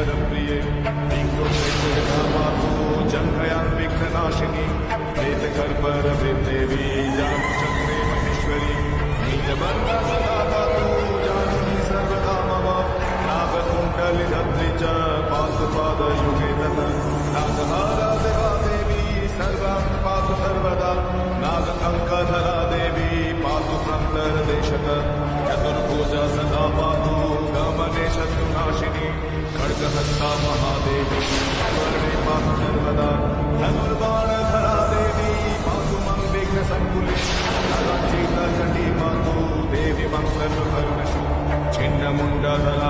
हरप्रिये विघ्नोपैतुर्धामातु जङ्घयान् विघ्ननाशिनी प्रेतकर्परवृद्देवी जानुचक्रे महेश्वरी नीलवर्णा सदा पातु जानुनी सर्वदा मम नागकुण्डलिधत्रि च पातु पादयुगे तथा नागहारा देवा देवी सर्वां पातु सर्वदा नागकङ्कधरा देवी पातु प्रन्तरदेशत चतुर्भुजा सदा पातु गमने शत्रुनाशिनी खड्गहस्ता महादेवी वर्णे पातु सर्वदा धनुर्बाणधरा देवी पातु मम विघ्नसङ्कुले नरचितकटी पातु देवी मम सर्वकर्मसु छिन्नमुण्डधरा